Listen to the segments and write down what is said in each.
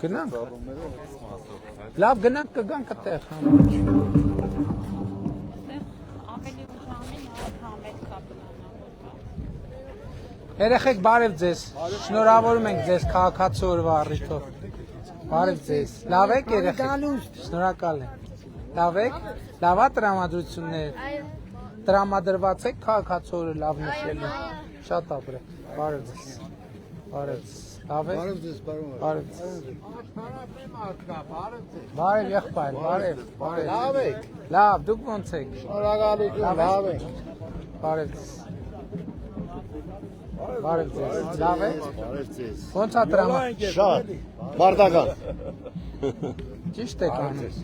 Գնանք։ Լավ, գնանք կգանք այդտեղ։ Ավելի ուժամին համետ կապնանա։ Երեխեք բարև ձեզ։ Շնորհավորում ենք ձեզ քաղաքացու օրվա առիթով։ Բարև ձեզ։ Լավ եք երեխեք։ Շնորհակալ եմ։ Լավ եք։ Լավա տրամադրություններ։ Տրամադրված եք քաղաքացու օրը լավ նշելու։ Շատ ապրեք։ Բարև ձեզ։ Բարև ձեզ։ Լավ եք։ Բարև ձեզ, բարև ձեզ։ Բարև եղբայր, բարև։ Լավ եք։ Լավ, դուք ոնց եք։ Շնորհակալություն, լավ եք։ Բարև ձեզ։ Բարև ձեզ։ Լավ եք։ Բարև ձեզ։ Ոնց է տրամա։ Շատ բարդական։ Ճիշտ եք անում։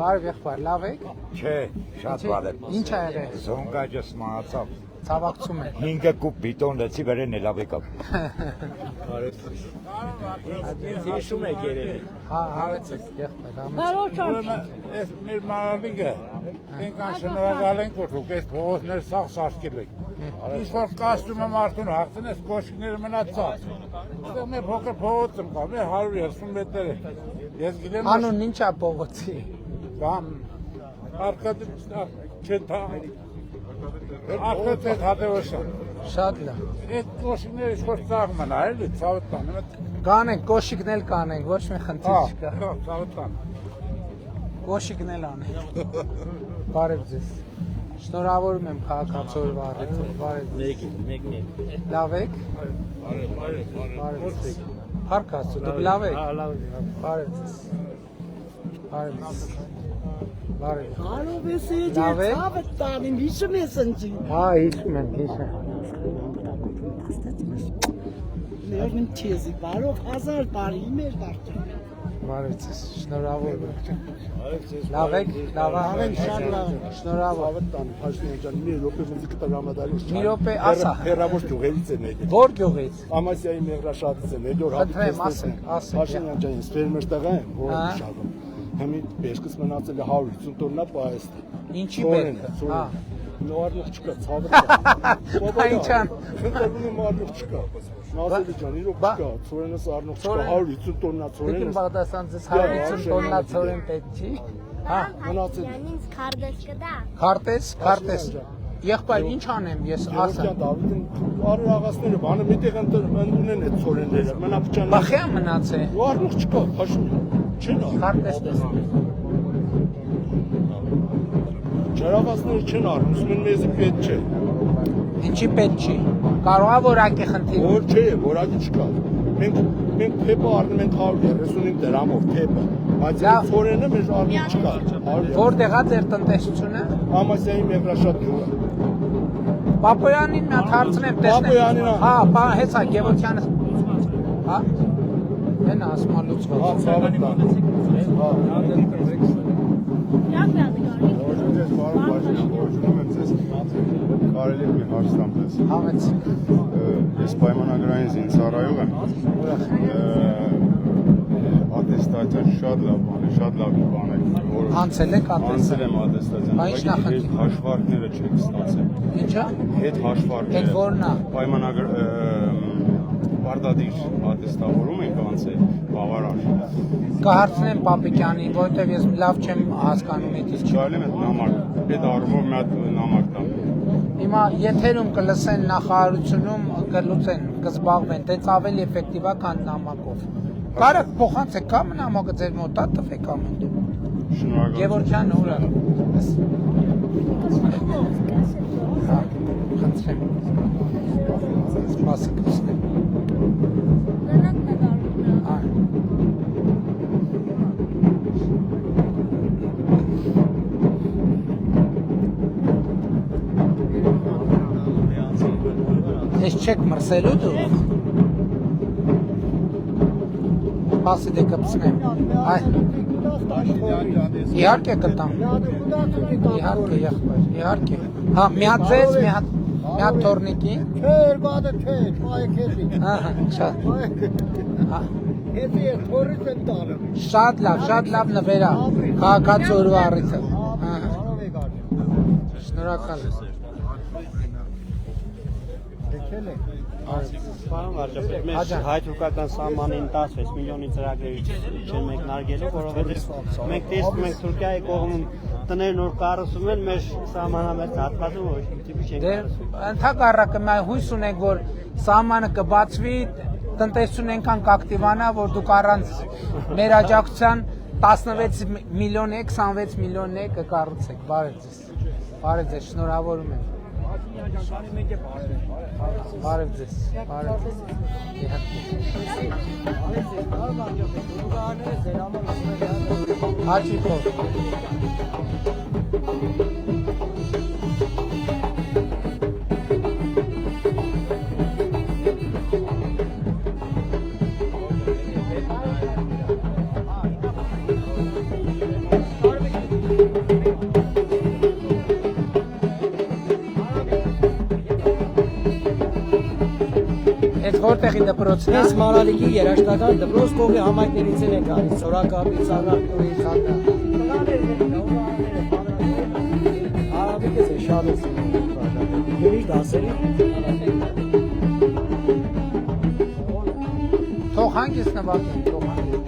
Բարև եղբայր, լավ եք։ Չէ, շատ բարև։ Ինչ ա եղել։ Զոնգաջս մահացավ։ Ցավակցում եմ։ 5 կուպ բիտոն լեցի վերեն էլ ավեկավ։ Հիշում եք երևի։ Հա, հարեցեք եղբայր, համեցեք։ Այս մեր մարալիկը ինքան շնորհակալ ենք որ դուք այս փողոցներ սաղ սարքել եք։ Ինչ-որ կաստումը մարդուն հաղթեն, այս կոշիկները մնացած։ Այստեղ մեր փոքր փողոց եմ կա, մեր 130 մետր է։ Ես գիտեմ Անուն ինչ է փողոցի։ կամ Արկադի Հատեվոսյան։ Շատ լավ։ Այդ կոշիկները ինչ-որ ծաղ մնա, էլի, ցավը տանը։ Կանենք, կոշիկն էլ կանենք, ոչ մի խնդիր չկա։ Ցավը տանը։ Կոշիկն էլ անենք։ Բարև ձեզ։ Շնորհավորում եմ քաղաքացու օրվա առիթով։ Բարև ձեզ։ Մեկ։ Լավ եք։ Բարև ձեզ։ Փառք Աստծո, դուք լավ եք։ Բարև ձեզ։ Բարև ձեզ։ Բարև։ Կարող ես էջի Լավ եք։ ցավը տանին, հիշում ես ընջի։ Հա, հիշում եմ, հիշում։ Ներն չեզի, բարով 1000 բարի մեր դարձան։ Բարև ձեզ, շնորհավոր եմ։ Լավ եք, լավ եք, շատ լավ։ Շնորհավոր։ Մի րոպե մուզիկա տրամադրես։ Մի րոպե, ասա։ Հերավոր գյուղերից են եկել։ Որ գյուղից։ Ամասիայի մեղրաշատից են, այդ օր Խնդրեմ, ասեք, ասեք։ Փաշինյան ջան, սպերմեր տղա եմ, որ Հա։ շագում։ Հիմի բերքս մնացել է 150 տոննա պայեստ։ Ինչի բերքը։ Հա։ Նորմալ չկա, ցավը։ Այնչան։ Խնդրում մարդ չկա։ Նազելի ջան, իրոք չկա, ծորենս առնող չկա, 150 տոննա Տիկին ծորենս։ Բաղդասյան ձեզ 150 տոննա ծորեն պետք չի։ Հա, Մնացել։ Ինձ քարտեզ կտա։ քարտեզ։ Եղբայր, ինչ անեմ ես, ասա։ Ասա Դավիթին արի աղասները բանը միտեղ ընդունեն այդ ծորենները, մնա փչան։ Բախյա մնացե։ Ու առնող չկա, փաշին։ Չեն առ։ Քարտեզ տեսնում։ Ջարավազները չեն առնում, ասում են մեզի պետք չէ։ Ինչի պետք չի։ Կարողա որակի խնդիր։ Որ չէ, որակի չկա։ Մենք թեպը առնում ենք 135 դրամով թեպը, բայց այդ ծորենը մեզ առնում չկա։ Որտեղ է ձեր տնտեսությունը։ Ամասիայի մեղրաշատ գյուղը։ Պապոյանին մի հատ հարցնեմ տեսնեմ։ Պապոյանին, հա, հեսա Գևորգյանը։ Հա։ Հենա ասма լուծված։ Հա, ցավը տան։ Հա։ Լավ Կարելի է մի հարց տամ ձեզ։ Համեցեք։ Ես պայմանագրային զինծառայող եմ։ Ատեստացիան շատ լավ բան է, շատ լավ բան է։ Անցել եք ատեստացիա։ Անցել եմ ատեստացիան, Բայց ինչ նախընտրում։ հետ հաշվարկները չեք ստացել։ Ինչա։ Հետ հաշվարկները։ Այդ որն է։ Պայմանագր Պարտադիր ատեստավորում ենք անցել, բավարար։ Կհարցնեմ Պապիկյանին, որովհետև ես լավ չեմ հասկանում այդ իսկ։ Կարելի է նամակ, այդ առումով մի հատ նամակ տամ։ Հիմա եթերում կլսեն նախարարությունում կլուծեն, կզբաղվեն, դեց ավելի էֆեկտիվ է քան նամակով։ Կարեք փոխանցեք կամ նամակը ձեր մոտ է տվեք ամեն դեպքում։ Շնորհակալ։ Գևորգյանը ուր է։ Հա, խնդրեմ։ Սպասեք լսնեմ։ Ես չեք մրսելու դու։ Սպասի դե կպցնեմ։ Այ։ Իհարկե կտամ։ Իհարկե եղբայր, իհարկե։ Հա, մի հատ ձեզ, մի հատ թորնիկի։ Թեր, բադը թեր, պայքեզի։ Ահա, շատ։ Հա։ Հետի է թորից են տարը։ Շատ լավ նվերա։ Քաղաքացու օրվա առիթը։ Ահա։ Շնորհակալ եմ։ Պարոն վարչապետ, մեր հայ-թուրքական սահմանին 16 միլիոնի ծրագրերից չեն մեկնարկելու, որովհետև մենք տեսնում ենք Թուրքիայի կողմում տներն որ կառուցում են, մեր սահմանամերձ հատվածում ոչ մի տիպի չեն կառուցում։ Ընդհակառակը մենք հույս ունենք, որ սահմանը կբացվի, տնտեսությունն այնքան կակտիվանա, որ դուք առանց մեր աջակցության 16 միլիոն 26 միլիոն կկառուցեք։ Բարև ձեզ։ Բարև ձեզ, շնորհավորում եմ։ Բարև ձեզ։ Բարև ձեզ։ Հաճիկով։ Որտեղի դպրոցն է։ Ես Մանալիկի երաշտական դպրոց կողմի համայնքներից են գալիս, Սորակապի, Սարնապուրի, Արաբիկս է շատ է սիրում դասերի։ Թող հանգիստ նվագեն, թող հանգիստ։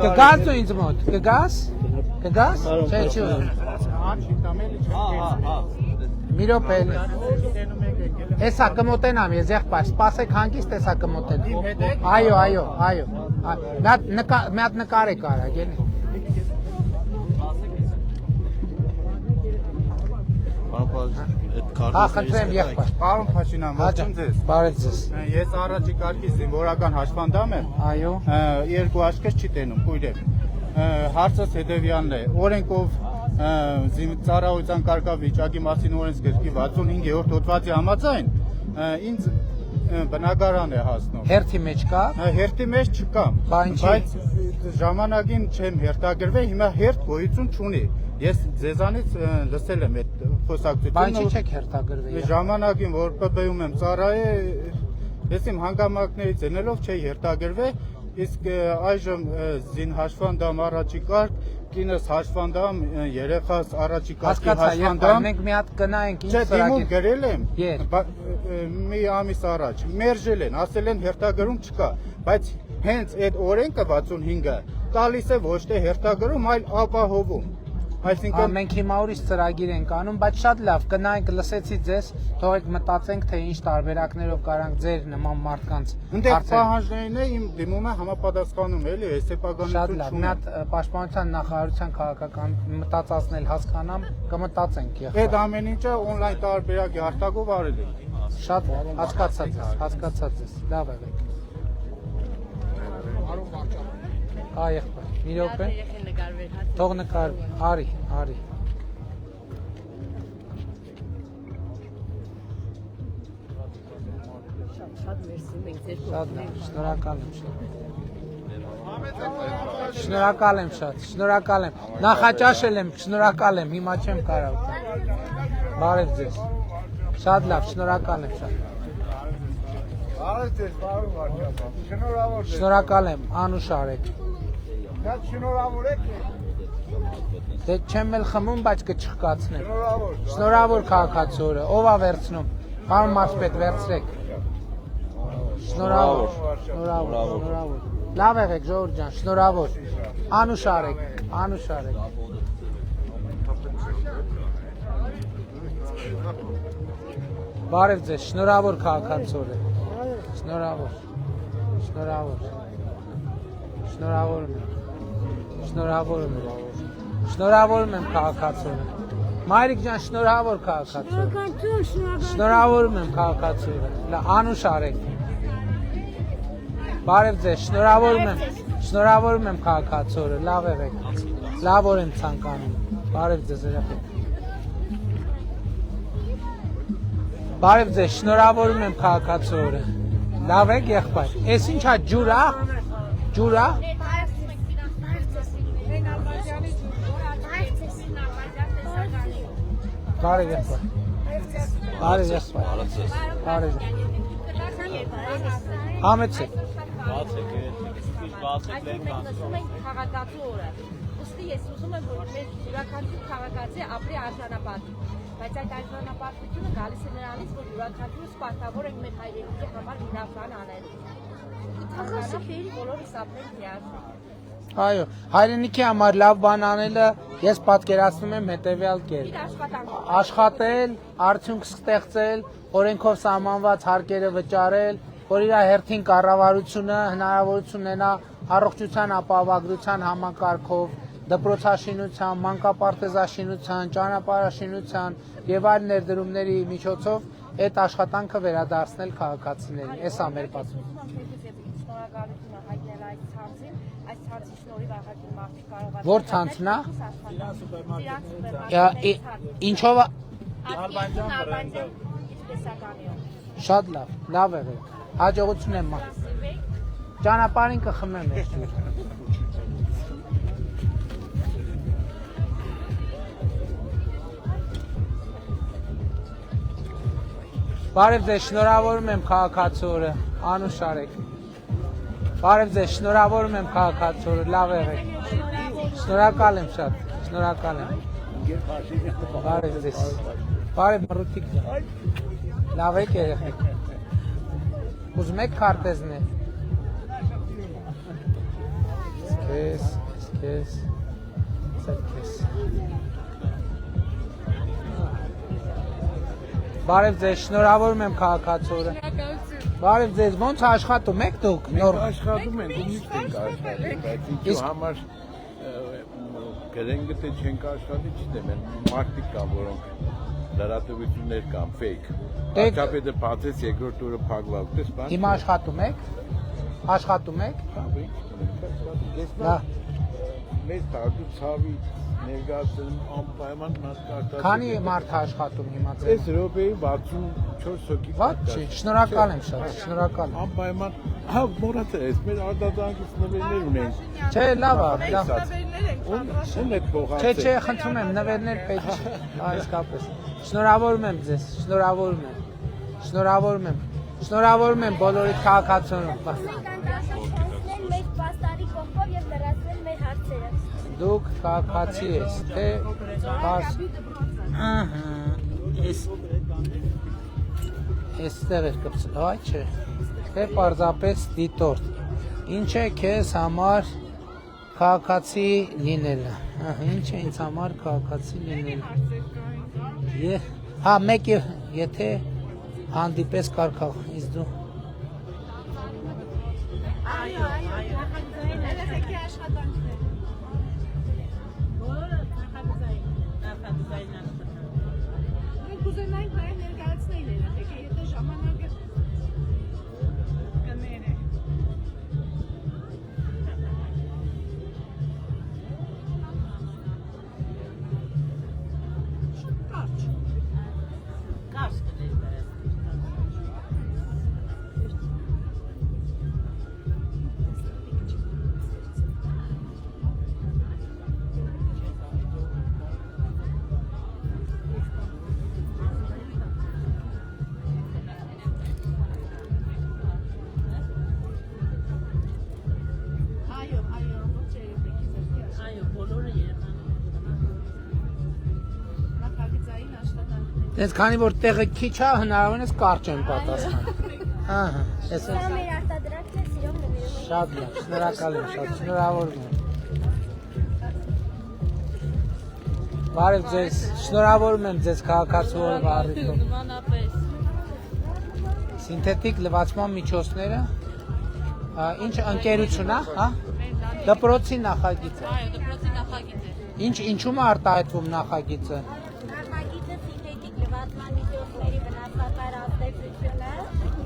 Կգաս ու ինձ մոտ, կգաս, չէ չի ուր, մի րոպե, հեսա կմոտենամ ես եղբայր, սպասեք հանգիստ հեսա կմոտենամ, այո, մի հատ նկար է կարա, գելի, խնդրեմ եղբայր, Պարոն Փաշինյան, ողջույն ձեզ։ բարև ձեզ, Ես առաջի կարգի զինվորական հաշվանդամ եմ։ այո, Երկու աչքս չի տենում, կույրեմ։ Հարցս հետևյալն է, օրենքով ծառայության կարգավիճակի մասին օրենսգրքի 65-րդ հոդվածի համաձայն ինձ բնակարան է հասնում։ հերթի մեջ կա, Հերթի մեջ չկամ, բայց ժամանակին չեմ հերթագրվել, հիմա հերթ գոյություն չունի։ Ես ձեզանից լսել եմ այդ խոսակցությունը։ բայց չի չեք հերթագրվել, Ժամանակին որ ՊՊ-ում եմ ծառայել, ես իմ հանգամանքներից ելնելով չէի հերթագրվել, իսկ այժմ զին հաշվանդամ առաջի կարգ, կինս հաշվանդամ, երեխաս առաջի կարգի հաշվանդամ։ մենք մի հատ գնայինք ինչ Չէ, դիմում սրագիր, գրել եմ, Եր։ մի ամիս առաջ, մերժել են, ասել են հերթագրում չկա, բայց հենց այդ օրենքը 65-ը տալիս է ոչ թե հերթագրում, այլ ապահովում։ Այսինքն մենք հիմա ուրիշ ծրագիր ենք անում, բայց շատ լավ, գնանք, լսեցի ձեզ, թողեք մտածենք, թե ինչ տարբերակներով կարանք ձեր նման մարդկանց Ընդեղ պահանջներին է իմ դիմումը համապատասխանում էլի, այս Շատ էպականություն լավ, մի հատ պաշտպանության նախարարության քաղաքական մտածածնել հասկանամ, կմտածենք եղբայր։ Այդ ամեն ինչը օնլայն տարբերակի հարտակով արել է։ Շատ հասկացած ես, լավ եղեք։ Կա եղբայր, մի րոպե։ Թող նկարվի, արի։ Շատ լավ, շնորհակալ եմ։ Նախաճաշել եմ, շնորհակալ եմ, հիմա չեմ կարող։ Բարև ձեզ։ Շատ լավ, շնորհակալ եմ շատ։ Բարև ձեզ, բարով վարչապետ։ Շնորհավոր եք։ Շնորհակալ եմ, անուշ արեք։ Շատ շնորհավոր եք։ Դե չեմ էլ խմում, բայց կչխկացնեմ։ Շնորհավոր։ Շնորհավոր քաղաքացիորը, ով է վերցնում։ Պարոն մարզպետ, վերցրեք։ Շնորհավոր։ Լավ եղեք, ժողովուրդ ջան, շնորհավոր։ Անուշ արեք։ Բարև ձեզ, շնորհավոր քաղաքացիորը։ Շնորհավորում եմ քաղաքացիորը։ Մայրիկ ջան, շնորհավոր քաղաքացիորը։ Շնորհավորում եմ քաղաքացիորը։ Անուշ արեք։ Բարև ձեզ, շնորհավորում եմ քաղաքացիորը, լավ եղեք, լավ օր եմ ցանկանում, բարև ձեզ երեխեք։ Բարև ձեզ, շնորհավորում եմ քաղաքացիորը, լավ եք եղբայր, ես ինչա ջուր ա, բարև եղբայր, համեցեք։ Այս մենք նշում ենք քաղաքացի օրը, ուստի ես ուզում եմ, որ մեր յուրաքանչյուր քաղաքացի ապրի արժանապատիվ, բայց այդ արժանապատվությունը գալիս է նրանից, որ յուրաքանչյուրս պարտավոր ենք մեր հայրենիքի համար իրավ բան անել։ Իթաղասիքերի բոլորս ապրենք միասին։ Այո, հայրենիքի համար լավ բան անելը ես պատկերացնում եմ հետևյալ կերպ։ Աշխատել, արդյունք ստեղծել, օրենքով սահմանված հարկերը վճարել, որ իր հերթին կառավարությունը հնարավորություն ունենա առողջության ապահովագրության համակարգով, դպրոցաշինության, մանկապարտեզաշինության, ճանապարհաշինության եւ այլ ներդրումների միջոցով այդ աշխատանքը վերադարձնել քաղաքացիներին։ Էս է մեր պատմությունը։ Շնորհակալություն հայտնել այս ցանցին, այս ցանցի շնորհիվ ահագին մարդիկ կարողացան։ Որ ցանցն է։ Ինչով Շատ լավ եղեք։ Հաջողություն եմ մա։ Ճանապարհին կխմեմ ես ջուր։ Բարև ձեզ, շնորհավորում եմ քաղաքացիորը, անուշ արեք։ Բարև ձեզ, շնորհավորում եմ քաղաքացիորը, լավ եղեք։ Շնորհակալ եմ շատ, շնորհակալ եմ։ Բարև ձեզ։ Բարև մռութիկ ջան։ Լավ եք երեխեք։ Ուզում եք քարտեզներ։ Քեզ։ Բարև ձեզ, շնորհավորում եմ քաղաքացիորը։ Բարև ձեզ, ո՞նց աշխատում եք դուք։ Աշխատում ենք, միշտ ենք աշխատում, բայց ինչու համար գրենք թե չենք աշխատի, չգիտեմ, մարդիկ կան, որոնք լրատվություններ կան, fake։ Վարչապետը բացեց երկրորդ օրը փակվավ, դες բան։ Հիմա աշխատում եք։ Լավ։ Մեծ տարբեր ցավի ներգացում անպայման մարդկարտած։ Քանի մարդ աշխատում հիմա ձեր։ Այս րոպեի 64 հոգի։ Ված չի, շնորհակալ եմ շատ, շնորհակալ։ Անպայման, մոռացել ես, մեր արտադրանքից նվերներ ունենք։ Չէ, լավ է, լավ։ Ում եք փոխանցել։ Չէ, խնդրում եմ, նվերներ պետք չի։ Իսկապես։ Շնորհավորում եմ ձեզ, շնորհավորում եմ բոլորի քաղաքացիորին։ Մեր պաստարի կողքով եւ լրացնել մեր հարցերը։ Դուք քաղաքացի ես, թե բաս։ Էստեղ էր կպցել, այ չէ։ Թե պարզապես դիտորդ։ Ինչ է քեզ համար քաղաքացի լինելը։ Ինչ է ինձ համար քաղաքացի լինել։ Հա, մեկ եթե հանդիպես կարգախ ինձ դու։ Այո, նախագծային աշխատանքներ։ Բոլորը նախագծային աշխատանքներ։ Մենք կուզենայինք նաև ներկայացնել երեխեք, եթե ժամանակը կները։ Կարճ Ես քանի որ տեղը քիչ է, հնարավորինս կարճ եմ պատասխան։ Ահա, էս Սա մեր արտադրանքն է, սիրով նվիրում ենք։ շատ լավ, շնորհակալ եմ, շատ շնորհավորում եմ։ Բարև ձեզ, շնորհավորում եմ ձեզ քաղաքացու օրվա առիթով։ նմանապես։ Սինթետիկ լվացման միջոցները, ինչ ընկերություն է, հա? Դպրոցի նախագիծ է։ Այո, դպրոցի նախագիծ է։ Ինչու՞մ է արտահայտվում նախագիծը։ Նախագիծը սինթետիկ լվացման միջոցների վնասակար ազդեցությունը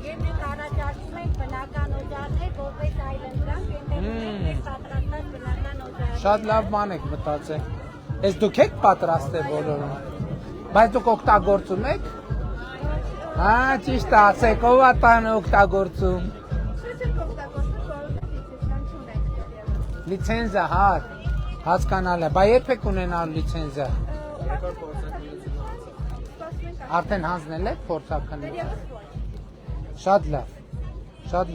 եւ մենք առաջարկում ենք բնական օճառներ, որպես այլընտրանք ընդդեմ մեր պատրաստած բնական օճառներ։ Շատ լավ բան եք մտածել։ Ես դուք եք պատրաստել բոլորը։ Բայց դուք օգտագործում եք։ Հա, ճիշտ է, ասեք, ով է տանը օգտագործում։ Լիցենզիա, հա, հասկանալ է։ Բա երբ եք ունենալ լիցենզիա։ Արդեն հանձնել եք փորձաքննի։ Շատ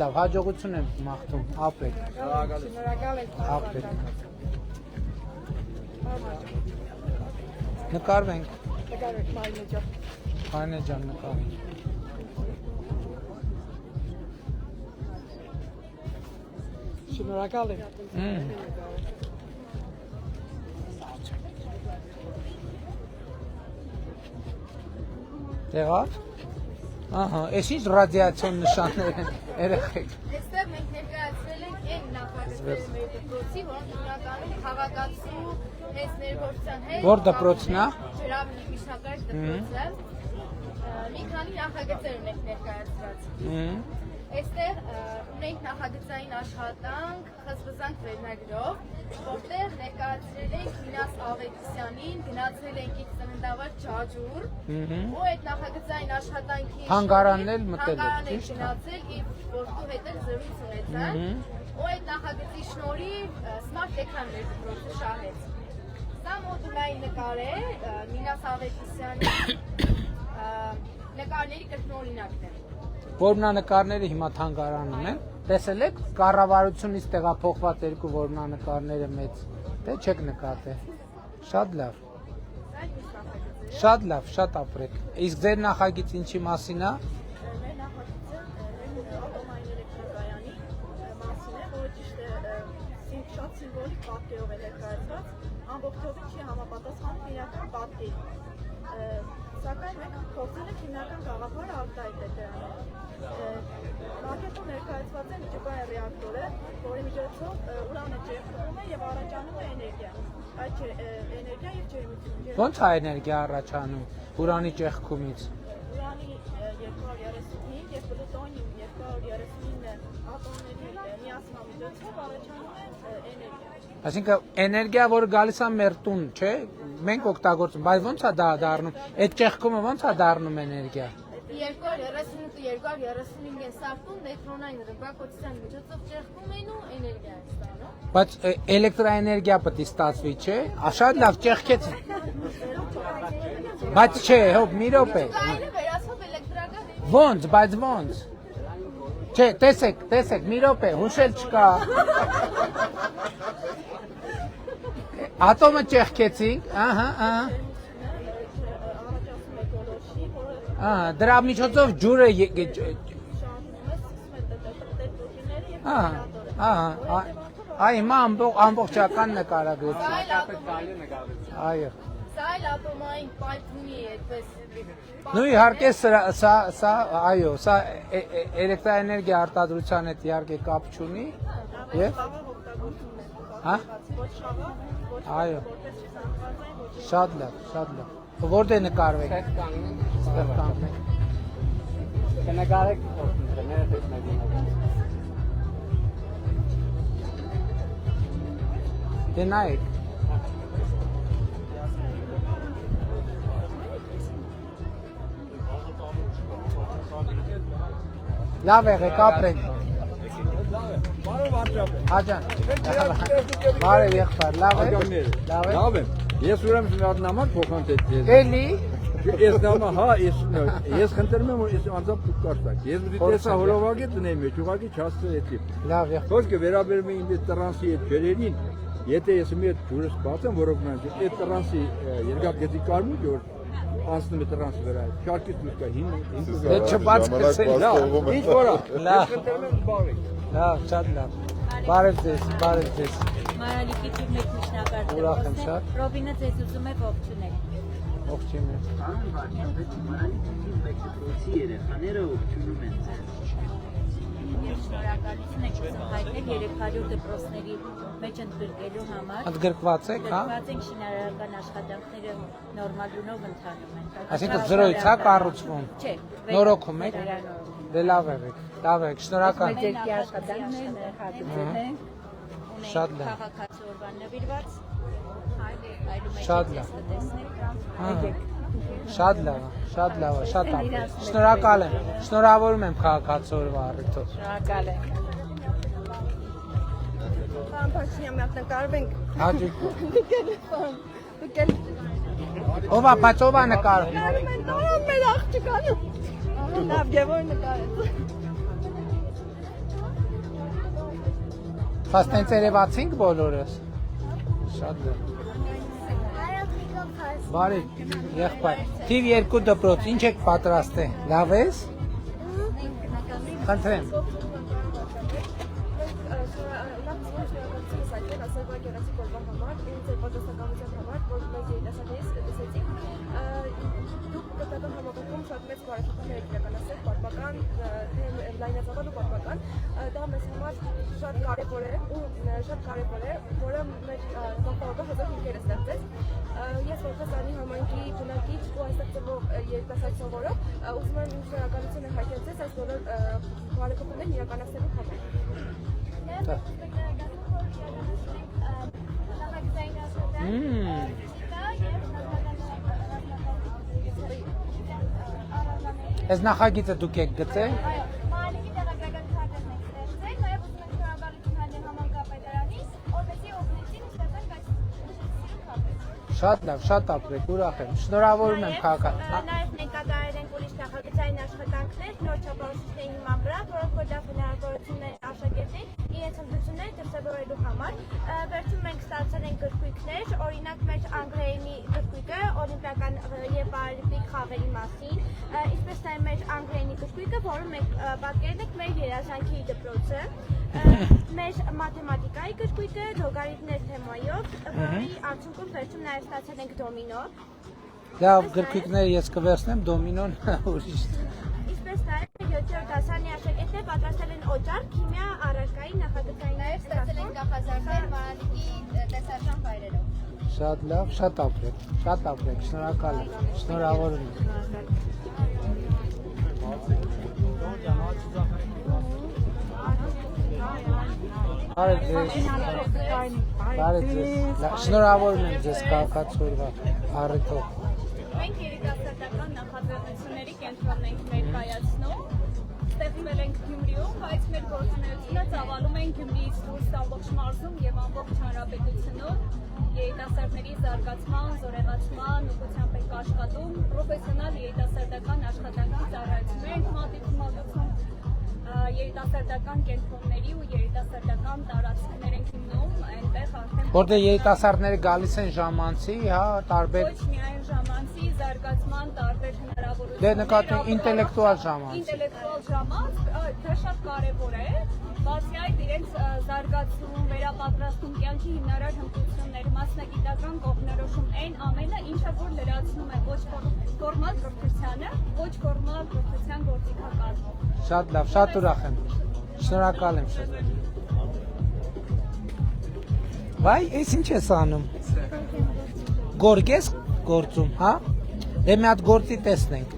լավ, հաջողություն եմ մաղթում, ապրեք։ Ապրեք։ Նկարվենք։ Մարինե ջան, նկարվենք։ Շնորհակալ եմ։ Տեղավ։ Ահա, այս ինչ ռադիացիոն նշաններ են երեխեք։ Այստեղ մենք ներկայացրել ենք այն նախագծերը մեր դպրոցի, որոնք հիմնականում քաղաքացու այս ներգործության հետ։ Որ դպրոցն է։ Ջրավնի միջնակարգ դպրոցը։ Մի քանի նախագծեր ունենք ներկայացրած։ Այստեղ ունենք նախագծային աշխատանք խզբզանք վերնագրով, որտեղ ներկայացրել ենք Մինաս Ավետիսյանին, գնացել ենք իր ծննդավայր Ջաջուր, ու այդ նախագծային աշխատանքի Թանգարանն էլ մտել եք, ճիշտ է։ Գնացել իր որդու հետ էլ զրույց ունեցան, ու այդ նախագծի շնորհիվ Smart Էկրան մեր դպրոցը շահեց։ Սա մոդուլային նկար է, Մինաս Ավետիսյանի նկարների կրկնօրինակն է։ Որմնանկարները հիմա թանգարանում են։ Տեսել եք կառավարությունից տեղափոխված երկու որմնանկարները մեծ։ Դե չեք նկատել։ Շատ լավ, շատ ապրեք։ Իսկ ձեր նախագիծ ինչի մասին է։ Մեր նախագիծը ատոմային էլեկտրակայանի մասին է, որը ճիշտ է շատ սիմվոլիկ պատկերով է ներկայացված, ամբողջովին չի համապատասխանում իրական պատկերին։ Սակայն մենք փորձել ենք հիմնական գաղափարը արտահայտել դրանով։ Մակետում ներկայացված է միջուկային ռեակտորը, որի միջոցով ուրանը ջերմվում է եւ առաջանում է էներգիա։ Այդ էներգիա եւ ջերմություն։ Ո՞նց է էներգիա առաջանում ուրանի ճեղքումից։ Ուրանի 235 եւ պլուտոնիում 239 ատոմների միացման միջոցով առաջանում է էներգիա։ Այսինքն էներգիա, որը գալիս է մեր տուն, չէ՞։ Մենք օգտագործում, բայց ո՞նց է դա դառնում։ Այդ ճեղքումը ո՞նց է դառնում էներգիա։ 238-235 են սարքում նեյտրոնային ռմբակոծության միջոցով ճեղքում են ու էներգիա են ստանում։ Բայց էլեկտրաէներգիա պետք է ստացվի, չէ՞։ Շատ լավ ճեղքեց։ Բայց չէ, հոբ, մի րոպե։ Կայանը վերածվում էլեկտրական։ Ոնց, բայց ոնց։ Չէ, տեսեք, մի րոպե, հուշել չկա։ Ատոմը ճեղքեցինք, դրա միջոցով ջուրը Այ հիմա ամբողջական նկարագրություն։ Այո։ Սա էլ ատոմային պայթունի է այդպես։ Ну իհարկե սա այո, սա էլեկտրաէներգիա արտադրության հետ իհարկե կապ չունի, եւ հա? Այո։ Շատ լավ, շատ լավ։ Որտե նկարվեք։ Ստեղ կանգնեք։ Կնկարեք օգնները տեսնագին։ Դե նայեք։ Լավ եղեք, ապրեք։ Աջան։ Բարև եղբայր, լավ եք։ Լավ եմ։ Ես ուրեմն նամակ փոխանցեց ձեզ։ Էլի։ Ես նամա, հա, ես խնդրում եմ որ ես անձամբ դուք կարտակ։ Ես ուզի տեսա հոլովակի տնեի մեջ, ուղղակի չհասցրեցի։ Լավ եղբայր։ Խոսքը վերաբերում է ինձ տրանսի հետ ջրերին, եթե ես մի հատ ջուրը սպասեմ, որոնք նա այդ տրանսի երկակետի կարմիր որ անցնում է տրանսի վրա, շարքից դուրս կա հին։ Դե չբացկացեք։ Լավ, ինչ որա։ Լավ։ Խնդրում եմ զբաղվեք։ Լավ, շատ լավ։ Բարև ձեզ, բարև ձեզ։ Մանալիկի թիմի միջնակարգ։ Ուրախ եմ շատ։ Ռոբինը ձեզ ուզում է ողջունել։ Ողջույն։ Երեխաները ողջունում են ձեզ։ Շնորհակալություն եք ուզում հայտնել 300 դպրոցների մեջ ընդգրկելու համար։ Ընդգրկված եք, հա։ Ընդգրկված ենք շինարարական աշխատանքները նորմալ գնով ընթանում են։ Այսինքն զրոյց հա կառուցվում։ Չէ։ Նորոգում եք։ Դե լավ եք, լավ եք, շնորհակալ։ Մեջերքի աշխատանքներն հատուցել ենք։ Շատ լավ։ Քաղաքացի օրվան նվիրված։ Շատ լավ։ Շատ լավ, շատ լավ, շատ լավ։ Շնորհակալ եմ։ Շնորհավորում եմ քաղաքացի օրվա առիթով։ Շնորհակալ եմ։ Պարոն Փաշինյան, մենք նկարվում ենք։ Հաջիկ։ Դուք էլ Ով է, բայց ով է նկարում։ մեր աղջկանը։ Լավ, Գևոր նկարեց։ Ֆաստենց երևացինք բոլորս։ Շատ լավ։ Բարի, եղբայր։ Թիվ 2 դպրոց, ինչ եք պատրաստել։ Լավ ես։ Խնդրեմ։ Շատ մեծ բարեփոխումներ եք իրականացրել պատմական, լայնածավալ ու պատմական, դա մեզ համար շատ կարևոր է ու շատ կարևոր է, որը մեր կողմով հազար հիմքեր է ստեղծել։ Ես որպես անի համայնքի բնակիչ ու այստեղ ծնող երիտասարդ սովորող ուզում եմ իմ շնորհակալությունը հայտնել ձեզ այս բոլոր բարեփոխումներն իրականացնելու համար։ Այս նախագիծը դուք եք գտել։ Մանալիկի տեղագրական քարտերն եք ստեղծել, նաև ուզում ենք շնորհակալություն հայտնել համանքապետարանին, որպեսզի օգնեցին ստեղծել այս քարտերը։ Շատ լավ, շատ ապրեք, ուրախ եմ։ Շնորհավորում եմ քաղաքացի։ Նաև ներկայացրել ենք ուրիշ նախագծային աշխատանքներ, նոր չափանիշների հիման վրա, որոնք որ դա հնարավորություն է աշակերտին իրենց հմտությունները դրսևորելու համար։ Վերջում մենք ստացել ենք գրքույկներ, օրինակ մեր անգլերենի գրքույկը օլիմպիական եւ պարալիմպիկ խաղերի մասին, ինչպես նաև մեր անգլերենի գրքույկը, որը մենք պատկերել ենք մեր երազանքի դպրոցը, մեր մաթեմատիկայի գրքույկը լոգարիթմներ թեմայով, որի արդյունքում վերջում նաև ստացել ենք դոմինո։ Լավ, գրքույկները ես կվերցնեմ, դոմինոն ուրիշ։ Ինչպես նաև 7-րդ դասարանի աշակերտները պատրաստել են օճառ, քիմիա, առարկայի նախագծային նաև ստացել են նախաձեռնել Մանալիկի տեսարժան վայրերով։ Շատ լավ, շատ ապրեք, շնորհակալ եմ, շնորհավորում եմ։ Բարև ձեզ, շնորհավորում եմ ձեզ քաղաքացի օրվա առիթով։ Մենք երիտասարդական նախաձեռնությունների կենտրոնն ենք ներկայացնում, ստեղծվել ենք Գյումրիում, բայց մեր գործունեությունը ծավալում ենք Գյումրիից դուրս ամբողջ մարզում եւ ամբողջ հանրապետությունում, երիտասարդների զարգացման, զորեղացման ուղղությամբ ենք աշխատում, պրոֆեսիոնալ երիտասարդական աշխատանքի ծառայություն ենք մատուցում, երիտասարդական կենտրոնների ու երիտասարդական տարածքներ ենք հիմնում, այնտեղ արդեն Որտեղ երիտասարդները գալիս են ժամանցի, հա, տարբեր ոչ միայն ժամանցի զարգացման տարբեր հնարավորություններ։ Դե նկատի ինտելեկտուալ ժամանց։ Ինտելեկտուալ ժամանց, դա շատ կարևոր է, բացի այդ իրենք իրենց զարգացում, վերապատրաստում կյանքի հիմնարար հմտություններ, մասնագիտական կողմնորոշում, այն ամենը, ինչը որ լրացնում է ոչ ֆորմալ կրթությանը, ոչ ֆորմալ կրթության գործիքակազմով։ Շատ լավ, շատ ուրախ եմ։ Շնորհակալ եմ շատ։ Վայ, ես ինչ ես անում։ Գորգ ես գործում, հա։ Դե մի հատ գործի տեսնենք։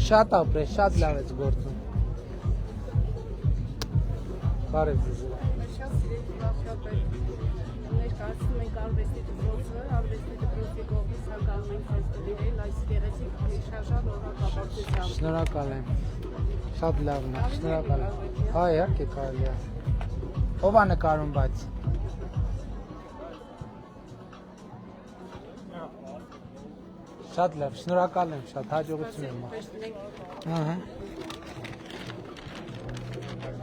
Շատ ապրես, շատ լավ ես գործում։ Բարև ձեզ։ Ներկայացնում ենք արվեստի դպրոցը, արվեստի դպրոցի կողմից հականում ենք հայտնվել այս գեղեցիկ շարժան օրակապակցությամբ։ Շնորհակալ եմ։ Շատ լավն է, շնորհակալ եմ։ Հա, իհարկե կարելի է։ Ո՞վ է նկարում բայց։ Շատ լավ, շնորհակալ եմ, շատ հաջողություն եմ։ Ահա։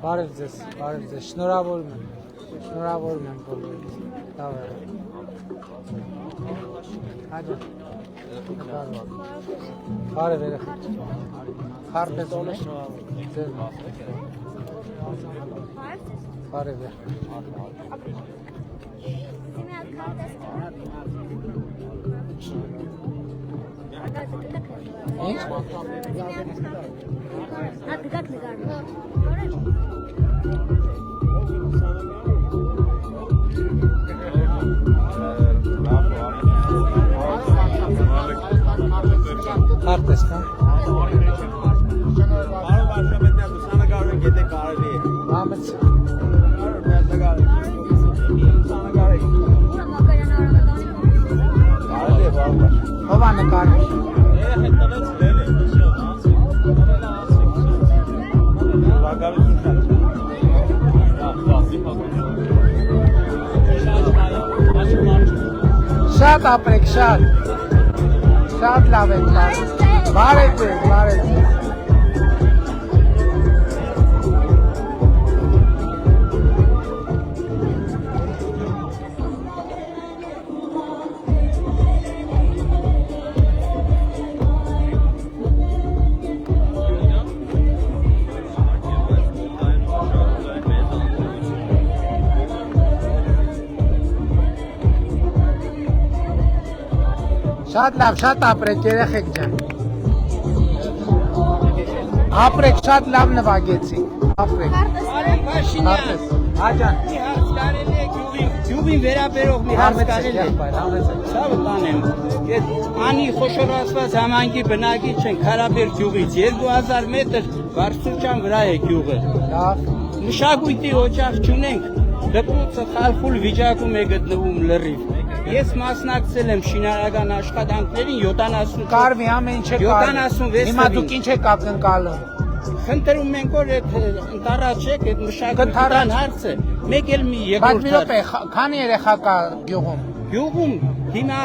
Բարև ձեզ, շնորհավորում եմ բոլորիդ։ Լավ է։ Հաջող։ Բարև երեխեք։ Խարպես ունեք։ Ձեր։ Բարև է։ Ինչ? Հարպես կա։ Բարով Արշավետյան, լուսանկարում ենք եթե կարելի է։ Համեց։ Ո՞վ է նկարում։ Երեխեք տվեց լել է։ Շատ ապրեք, շատ։ Շատ լավ եք լավ։ Բարև ձեզ, բարև ձեզ։ Շատ լավ, շատ ապրեք երեխեք ջան։ Ապրեք, շատ լավ նվագեցիք։ Ապրեք։ Հարպես։ Աջան։ Մի հարց կարելի է գյուղին վերաբերող մի հարց կարելի է։ Ցավը տանեմ։ Անի խոշորացված համայնքի բնակիչ են Քարաբեր գյուղից 2000 մետր բարձրության վրա է գյուղը։ Լավ։ Մշակույթի օջախ չունենք, դպրոցը խալխուլ վիճակում է գտնվում լրիվ։ Ես մասնակցել եմ շինարարական աշխատանքներին 70 Կարվի ամեն ինչ է կարվի։ 76 Հիմա դուք ինչ եք ակնկալում։ Խնդրում ենք որ այդ ընտառաջեք այդ մշակութային հարցը մեկ էլ մի երկրորդ։ Բայց մի րոպե, քանի երեխա կա գյուղում։ Գյուղում հիմա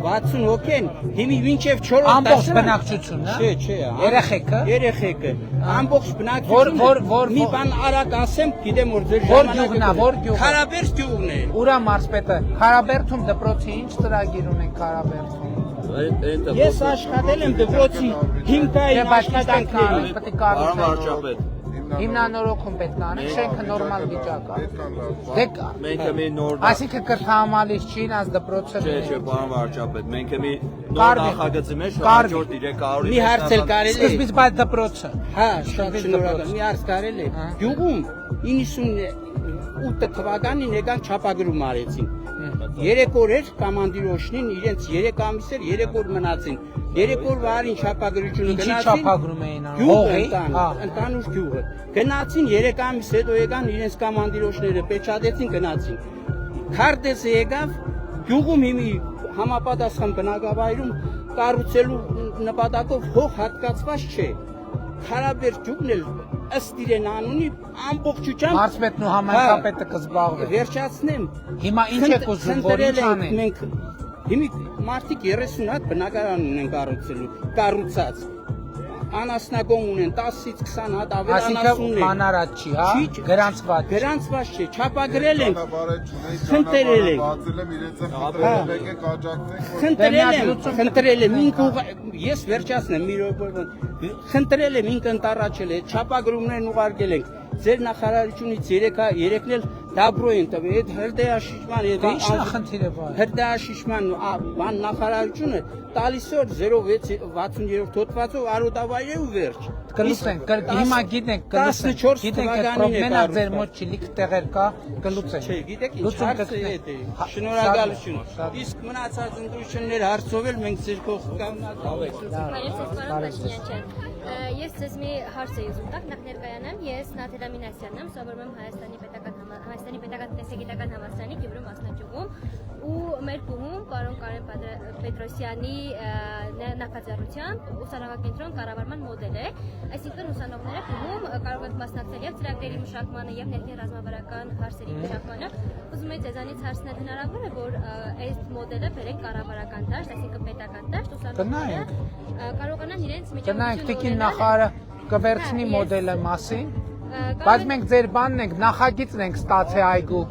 160 հոգեն, հիմի մինչև 4 ամբողջ բնակչությունն է։ Չէ, երեխեքը։ Երեխեքը ամբողջ բնակչությունը։ Մի բան արագ ասեմ, գիտեմ որ ձեր ժամանակը։ Որ գյուղն է։ Քարաբերդ գյուղն է։ Ուրա մարզպետը, Քարաբերդում դպրոցի ինչ ծրագիր ունեք Քարաբերդում։ Ես աշխատել եմ դպրոցի հիմքային աշխատանքներին։ Պետք է կառուցել։ Հիմնանորոգում պետք է անենք, շենքը նորմալ վիճակ է։ Մենք մի նոր Այսինքն կրթահամալիր չի ինձ դպրոցը։ Չէ, պարոն վարչապետ, մենք մի նոր նախագծի մեջ հաջորդ 300-ի մի հարց էլ կարելի է։ Սկզբից բայց դպրոցը։ Հա, շատ շնորհակալ։ Մի հարց կարելի է։ Գյուղում 98 թվականին եկան չափագրում արեցին։ 3 օր էր կոմանդիրոշնին իրենց 3 ամիս էր 3 օր մնացին 3 օրվա արին չափագրությունը գնացին։ Ինչի չափագրում էին անում։ Հողի, ընտանուր գյուղը։ Գնացին 3 ամիս հետո եկան իրենց կոմանդիրոշները պեչատեցին գնացին։ Քարտեզը եկավ գյուղում հիմի համապատասխան բնակավայրում կառուցելու նպատակով հող հատկացված չէ։ Քարաբեր գյուղն էլ ըստ իրեն անունի ամբողջությամբ մարզպետն ու համայնքապետը կզբաղվեն։ Վերջացնեմ։ Հիմա ինչ եք ուզում, որ ինչ անեն։ Մենք հիմի մարդիկ 30 հատ բնակարան ունեն կառուցած։ անասնագոմ ունեն 10-ից 20 հատ ավել Այսինքն անասուններ։ մանարատ չի, հա, գրանցված։ Գրանցված չէ, չափագրել ենք, խնդրել ենք։ Խնդրել եմ, ես վերջացնեմ մի րոպե, խնդրել եմ, ինքը ընտառաջել է, չափագրումներն ուղարկել ենք։ Ձեր նախարարությունից երեքն էլ դաբրո են տվել, այդ հրդեհաշիջման, Ինչ նախնդիր է բան։ հրդեհաշիջման բան նախարարությունը տալիս որ 0663 հոդվածով արոտավայր է ու վերջ։ Կլուծենք, հիմա գիտենք, գիտենք այդ պրոբլեմը ձեր մոտ չի լիք տեղեր կա, կլուծենք։ Չէ, գիտեք ինչ հարցը է դա։ Շնորհակալություն։ Իսկ մնացած ընտրություններ հարցով էլ մենք ձեր կողքանք Ես ձեզ մի հարց եի ուզում տակ, նախ ներկայանամ, ես Նաթելա Մինասյանն եմ, սովորում եմ Հայաստանի պետական տնտեսագիտական համալսարանի Գյումրու մասնաճյուղում ու մեր բուհում պարոն Կարեն Պետրոսյանի նախաձեռնությամբ ուսանողակենտրոն կառավարման մոդել է, այսինքն ուսանողները բուհում կարող են մասնակցել եւ ծրագրերի մշակմանը եւ ներքին ռազմավարական հարցերի մշակմանը։ Ուզում եմ ձեզանից հարցնել հնարավոր է, որ այս մոդելը բերենք կառավարական դաշտ, այսինքն պետական դաշտ, ուսանողները կարողանան իրենց միջամտություն նախարարը կվերցնի մոդելը մասին, բայց մենք ձեր բանն ենք, նախագիծն ենք ստացել այգու,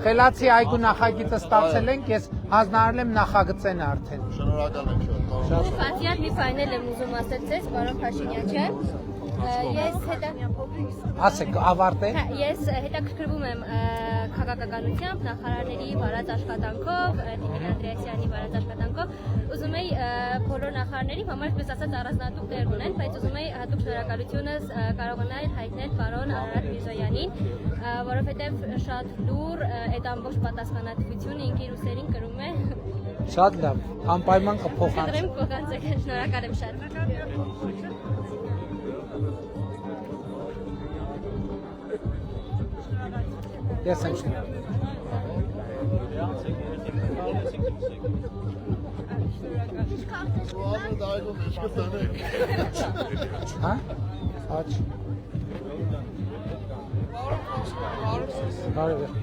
խելացի այգու նախագիծը ստացել ենք, ես հանձնարարել եմ նախագծեն արդեն։ Շնորհակալ եմ։ Պատիար մի ֆայնել եմ ուզում ասել ձեզ, պարոն Փաշինյան, ասեք, ավարտեք։ Ես հետաքրքրվում եմ քաղաքականությամբ, նախարարների վարած աշխատանքով, Տիկին Անդրեասյանի վարած աշխատանքով, ուզում եի բոլոր նախարարների համար պես ասած առանձնահատուկ տեղ ունեն, բայց ուզում եի հատուկ շնորհակալությունս կարողանալ հայտնել պարոն Արարատ Միրզոյանին, որովհետև շատ լուր այդ ամբողջ պատասխանատվությունը ինքն իր ուսերին կրում է։ Շատ լավ, անպայման կփոխանցեմ։ Փոխանցեք, շնորհակալ եմ շատ։ Ես եմ շնորհակալ։ Հա? Աչ։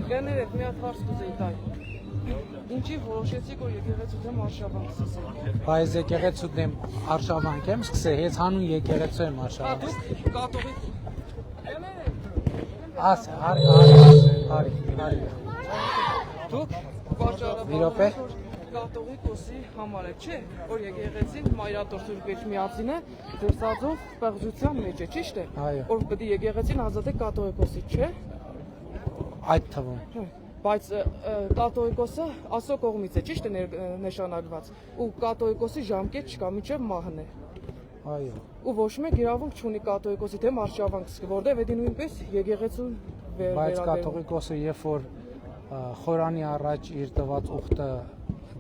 Գներեք մի հատ հարց կուզեի տալ։ Ինչի որոշեցիք, որ եկեղեցու դեմ արշավանք սկսեք։ Բայց եկեղեցու դեմ արշավանք եմ սկսել, ես հանուն եկեղեցու եմ արշավանք։ Կաթողիկ Արի։ Դուք վարչարաբանություն կաթողիկոսի համար եք, չէ, որ եկեղեցին մայրատոր Սուրբ Էջմիածին է դրսածով պղծության մեջ է, ճիշտ է, որ պետք է եկեղեցին ազատեք կաթողիկոսից, չէ։ Այդ թվում։ Բայց կաթողիկոսը Աստծո կողմից է, ճիշտ է նշանակված, ու կաթողիկոսի ժամկետ չկա, մինչև մահն է։ Այո։ Ու ոչ մեկ իրավունք չունի կաթողիկոսի դեմ արշավանք սկսել, որտեղ դա նույնպես եկեղեցու Բայց կաթողիկոսը երբ որ խորանի առաջ իր տված ուխտը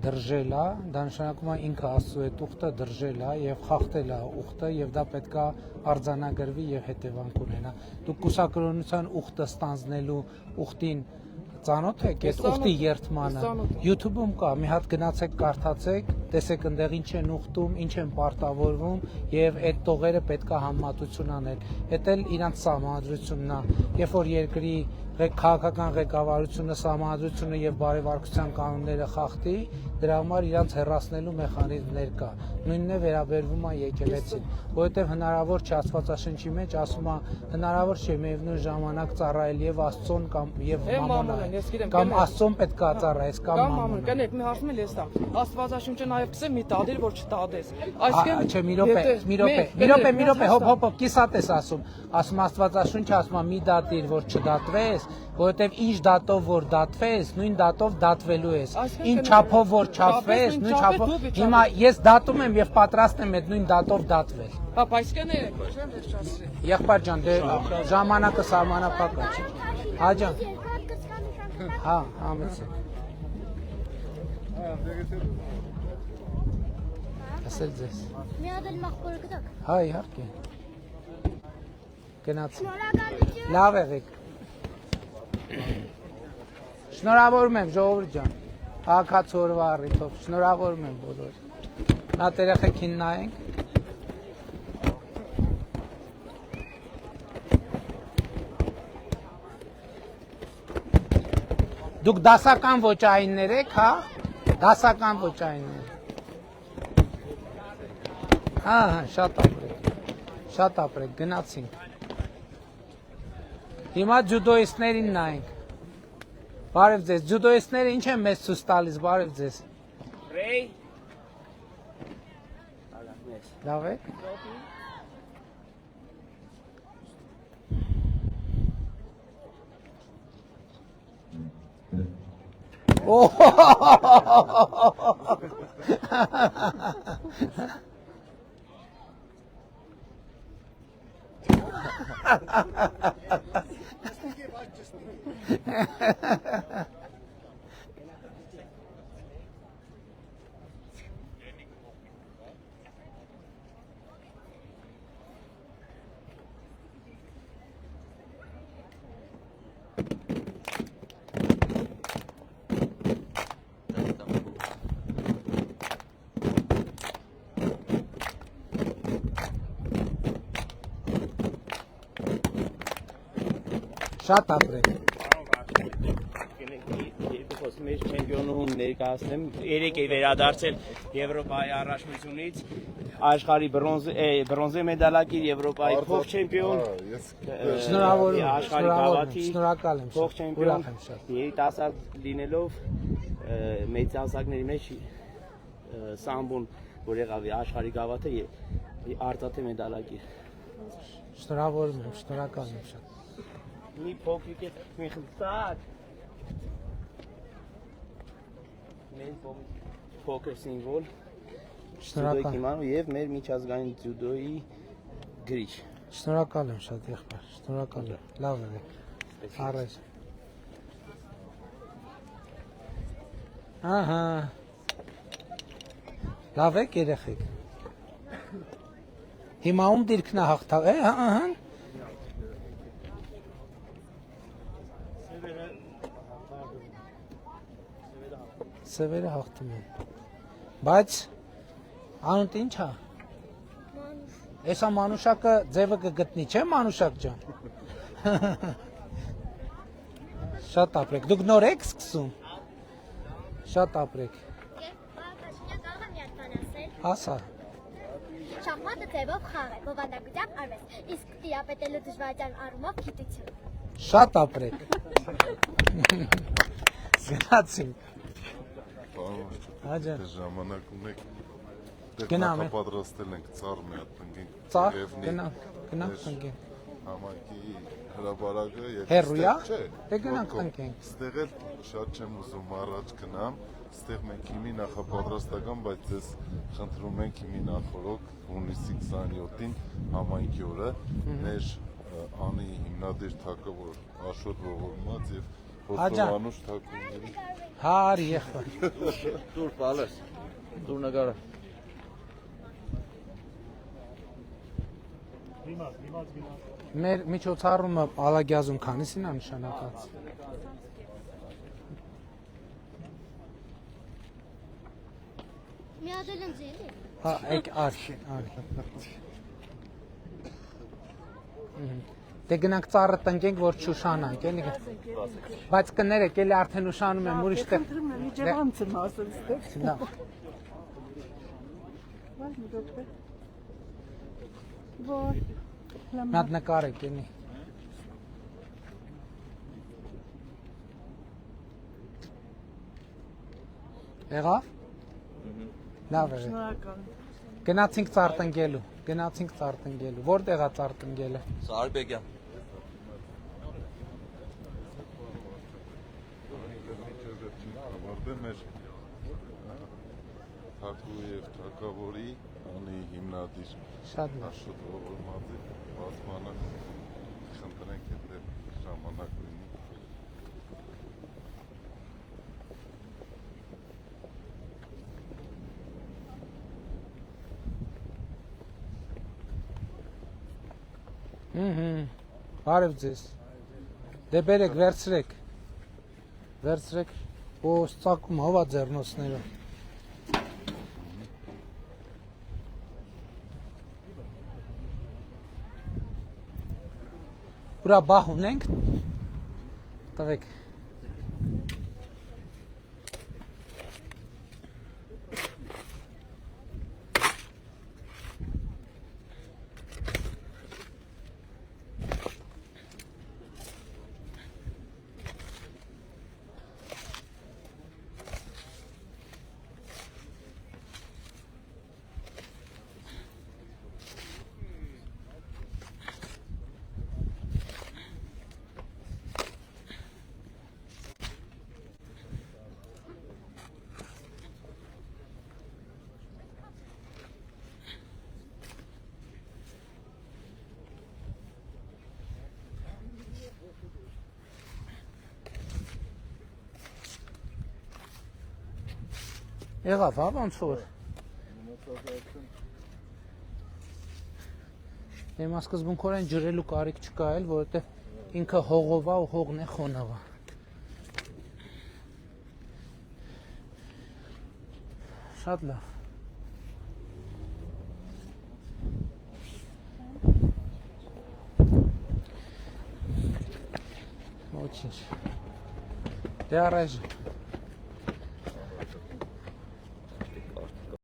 դրժել է, դա նշանակում է ինքը Աստծո այդ ուխտը դրժել է եւ խախտել է ուխտը եւ դա պետքա արձանագրվի եւ հետևանք ունենա։ Դուք կուսակրոնության ուխտը ստանձնելու ուխտին ծանոթ եք այդ ուխտի երթմանը։ YouTube-ում կա, մի հատ գնացեք կարդացեք, տեսեք այնտեղ ինչ են ուխտում, ինչ են պարտավորվում եւ այդ տողերը պետքա համեմատություն անել։ Դա էլ իրանց սահմանադրությունն է։ Երբ որ երկրի քաղաքական ղեկավարությունը սահմանադրությունը եւ բարեվարկության կանոնները խախտի, դրա համար իրանց հեռացնելու մեխանիզմներ կա։ Նույնն է վերաբերվում է եկեղեցին, որովհետեւ հնարավոր չէ Աստվածաշնչի մեջ ասում է հնարավոր չէ միևնույն ժամանակ ծառայել եւ Աստծուն կամ եւ Մամոնին, կամ Աստծուն պետք է ծառայես կամ Մամոնին։ Կնեք, մի հարցում եմ լեստա։ Աստվածաշունչը նաեւ կսե մի տադիր, որ չտադես։ Չէ, մի րոպե, հոп, կիսատ ես ասում Աստվածաշունչը ասում է մի դատիր, որ չդատվես, որովհետև ինչ դատով որ դատվես, նույն դատով դատվելու ես։ Ինչ չափով որ չափվես, նույն չափով։ Հիմա ես դատում եմ եւ պատրաստ եմ այդ նույն դատով դատվել։ Հա, բայց կներեք, չեմ վերջացրի։ Եղբայր ջան, դե ժամանակը սահմանափակ է։ Հա ջան։ Հա, ամեցեք։ Ասել ձեզ։ Մի հատ էլ մախորը գտակ։ Հա, իհարկե։ Գնացի։ Լավ եղեք։ Շնորհավորում եմ ժողովուրդ ջան, քաղաքացու օրվա առիթով, շնորհավորում եմ բոլոր։ Նա երեխեքին նայենք։ Դուք դասական ոճայիններ եք, հա? Դասական ոճայիններ։ Ահա, շատ ապրեք, գնացինք։ Հիմա ջուդոիստներին նայենք։ Բարև ձեզ, ջուդոիստները ինչ են մեզ ցույց տալիս, բարև ձեզ։ Լավ եք։ Շատ ապրեք։ Մեր չեմպիոնուն ներկայացնեմ, երեք է վերադարձել Եվրոպայի առաջնությունից, աշխարհի բրոնզե մեդալակիր, Եվրոպայի փոխ չեմպիոն, աշխարհի գավաթի փոխ չեմպիոն, երիտասարդ լինելով մեծահասակների մեջ սամբոն, որ եղավ աշխարհի գավաթը արծաթե մեդալակիր։ Շնորհավորում եմ, շնորհակալ եմ շատ։ Մի փոքրիկ է, մի խնդակ։ Մեր փոքր սիմվոլ Շնորհակալ եմ եւ մեր միջազգային ձյուդոյի գրիչ։ Շնորհակալ եմ շատ եղբայր, շնորհակալ եմ։ Լավ եղեք։ Առայժմ։ Ահա։ Լավ եք երեխեք։ Հիմա ում դիրքն է հաղթավ, ահա։ Սևերը հաղթում են։ Բայց անունդ ինչ է։ Էսա մանուշակը ձևը կգտնի, չէ Մանուշակ ջան։ Շատ ապրեք։ Դուք նոր եք սկսում։ Շատ ապրեք։ Ասա։ Շախմատը ձևով խաղ է, բովանդակությամբ արվեստ, իսկ տիրապետելու դժվարության առումով գիտություն։ Շատ ապրեք։ Գնացինք։ Դե ժամանակ ունեք, դեր Գնամ, նախապատրաստել ենք ծառ մի հատ տնկենք Ծառ, գնանք տնկենք։ Համայնքի հրապարակը Հեռու՞յա։ Չէ, Դե գնանք տնկենք։ Ստեղ էլ շատ չեմ ուզում առաջ գնամ, ստեղ մենք հիմի նախապատրաստական, բայց ձեզ խնդրում ենք հիմի նախորոք հունիսի 27-ին համայնքի օրը մեր անի հիմնադիր թագավոր Աշոտ ողորմած եւ Խոստովանուշ թագուհիների Հարի եղբայր։ Դուր բալես, դուր նկարը։ Մեր միջոցառումը Ալագյազում քանիսին է նշանակած։ Միադել եմ ձելի։ Հա, եկ արի։ Դե գնանք ծառը տնկենք, որ չուշանանք, էլի։ Բայց կներեք, էլի արդեն ուշանում եմ, ուրիշ տեղ։ Խնդրում եմ, իջևանց եմ ասել ստեղ։ Լավ։ Որ Մի հատ նկարեք, էլի։ Եղավ։ Լավ է։ շնորհակալ եմ։ Գնացինք ծառ տնկելու, Որտեղ է ծառ տնկելը։ Սարբեգյան։ Ավարտել մեր թագու եւ թագավորի անի հիմնադիր Շատ լավ։ Աշոտ ողորմածի բացմանը խնդրենք եթե ժամանակ լինի։ Բարև ձեզ։ Դե բերեք, վերցրեք։ Օ, ծակում հովա ձեռնոցները։ Ուրա բահ ունենք։ Տվեք։ Եղավ, հա, ոնց որ։ Հիմա սկզբունքորեն ջրելու կարիք չկա էլ, որովհետև ինքը հողով է ու հողն է խոնավ է։ Շատ լավ։ Ոչինչ։ Դե առայժմ